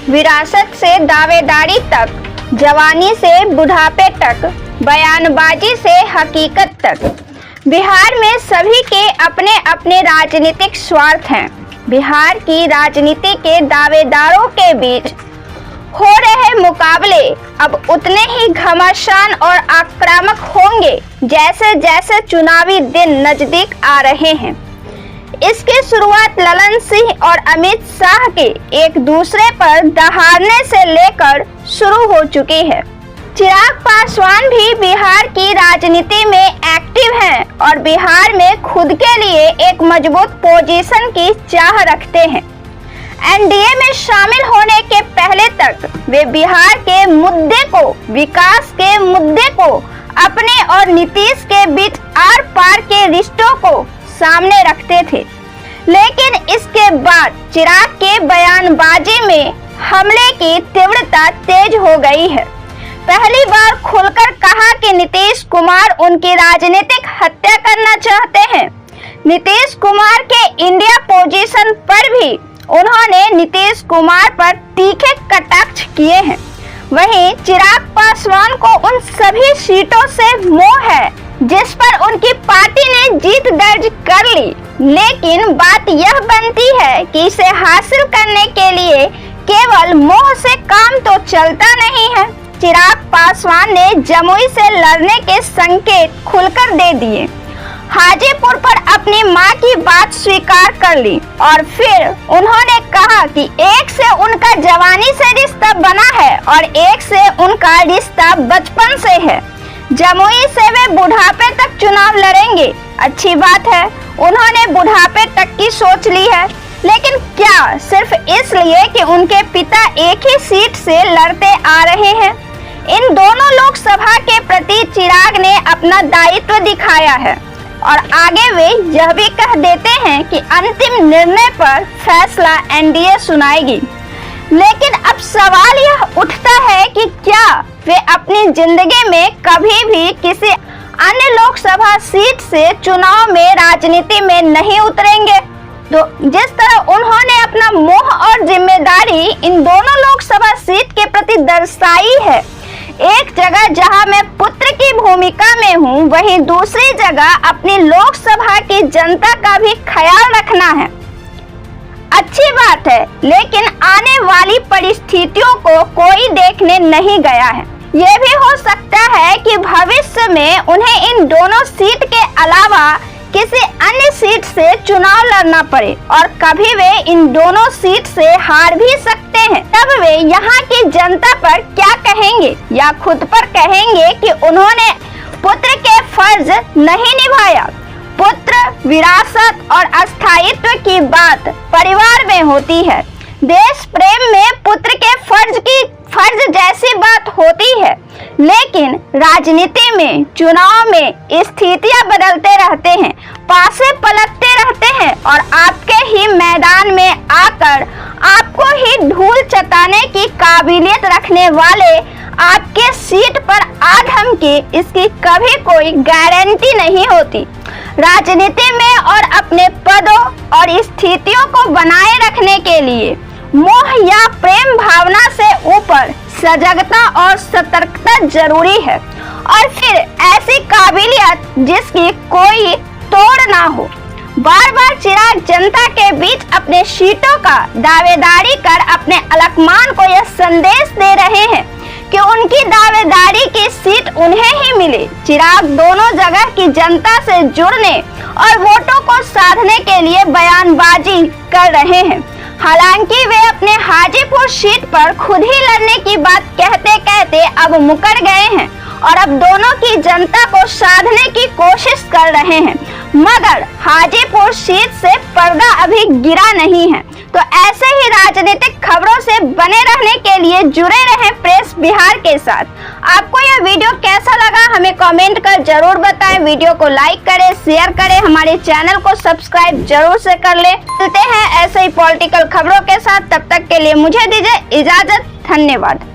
विरासत से दावेदारी तक, जवानी से बुढ़ापे तक, बयानबाजी से हकीकत तक। बिहार में सभी के अपने अपने राजनीतिक स्वार्थ हैं। बिहार की राजनीति के दावेदारों के बीच हो रहे मुकाबले अब उतने ही घमासान और आक्रामक होंगे जैसे जैसे चुनावी दिन नजदीक आ रहे हैं। इसकी शुरुआत ललन सिंह और अमित शाह के एक दूसरे पर दहाड़ने से लेकर शुरू हो चुकी है। चिराग पासवान भी बिहार की राजनीति में एक्टिव हैं और बिहार में खुद के लिए एक मजबूत पोजीशन की चाह रखते हैं। एनडीए में शामिल होने के पहले तक वे बिहार के मुद्दे को, विकास के मुद्दे को, अपने और नीतीश के बीच आर पार के रिश्तों को सामने रखते थे। लेकिन इसके बाद चिराग के बयानबाजी में हमले की तीव्रता तेज हो गई है। पहली बार खुलकर कहा कि नीतीश कुमार उनकी राजनीतिक हत्या करना चाहते हैं। नीतीश कुमार के इंडिया पोजीशन पर भी उन्होंने नीतीश कुमार पर तीखे कटाक्ष किए हैं। वहीं चिराग पासवान को उन सभी सीटों से मोह है जिस पर उनकी पार्टी ने जीत दर्ज कर ली, लेकिन बात यह बनती है कि इसे हासिल करने के लिए केवल मोह से काम तो चलता नहीं है। चिराग पासवान ने जमुई से लड़ने के संकेत खुलकर दे दिए, हाजीपुर पर अपनी मां की बात स्वीकार कर ली और फिर उन्होंने कहा कि एक से उनका जवानी से रिश्ता बना है और एक से उनका रिश्ता बचपन से है। जमुई से वे बुढ़ापे तक चुनाव लड़ेंगे। अच्छी बात है, उन्होंने बुढ़ापे तक की सोच ली है, लेकिन क्या सिर्फ इसलिए कि उनके पिता एक ही सीट से लड़ते आ रहे हैं? इन दोनों लोकसभा के प्रति चिराग ने अपना दायित्व दिखाया है और आगे वे यह भी कह देते हैं कि अंतिम निर्णय पर फैसला एनडीए सुनाएगी। लेकिन अब सवाल यह उठता है कि क्या वे अपनी जिंदगी में कभी भी किसी अन्य लोकसभा सीट से चुनाव में राजनीति में नहीं उतरेंगे? तो जिस तरह उन्होंने अपना मोह और जिम्मेदारी इन दोनों लोकसभा सीट के प्रति दर्शाई है, एक जगह जहां मैं पुत्र की भूमिका में हूं, वहीं दूसरी जगह अपनी लोकसभा की जनता का भी ख्याल रखना है। अच्छी बात है, लेकिन आने वाली परिस्थितियों को कोई देखने नहीं गया है। ये भी हो सकता है कि भविष्य में उन्हें इन दोनों सीट के अलावा किसी अन्य सीट से चुनाव लड़ना पड़े और कभी वे इन दोनों सीट से हार भी सकते हैं। तब वे यहाँ की जनता पर क्या कहेंगे या खुद पर कहेंगे कि उन्होंने पुत्र के फर्ज नहीं निभाया। पुत्र, विरासत और अस्थायित्व की बात परिवार में होती है। देश प्रेम में पुत्र के फर्ज जैसी बात होती है, लेकिन राजनीति में, चुनाव में स्थितियां बदलते रहते हैं, पासे पलटते रहते हैं और आपके ही मैदान में आकर आपको ही धूल चटाने की काबिलियत रखने वाले आपके सीट पर आ धमके, इसकी कभी कोई गारंटी नहीं होती। राजनीति में और अपने पदों और स्थितियों को बनाए रखने के लिए मोह या प्रेम भावना से ऊपर सजगता और सतर्कता जरूरी है और फिर ऐसी काबिलियत जिसकी कोई तोड़ ना हो। बार बार चिराग जनता के बीच अपने सीटों का दावेदारी कर अपने अलकमान को यह संदेश दे रहे हैं कि उनकी दावेदारी की सीट उन्हें ही मिले। चिराग दोनों जगह की जनता से जुड़ने और वोटों को साधने के लिए बयानबाजी कर रहे हैं। हालांकि वे अपने हाजीपुर सीट पर खुद ही लड़ने की बात कहते कहते अब मुकर गए हैं और अब दोनों की जनता को साधने की कोशिश कर रहे हैं, मगर हाजीपुर सीट से पर्दा अभी गिरा नहीं है। तो ऐसे ही राजनीतिक खबरों से बने रहने के लिए जुड़े रहें प्रेस बिहार के साथ। आपको यह वीडियो कैसा लगा हमें कमेंट कर जरूर बताएं। वीडियो को लाइक करें, शेयर करें, हमारे चैनल को सब्सक्राइब जरूर से कर लें। मिलते हैं ऐसे ही पॉलिटिकल खबरों के साथ, तब तक के लिए मुझे दीजिए इजाजत। धन्यवाद।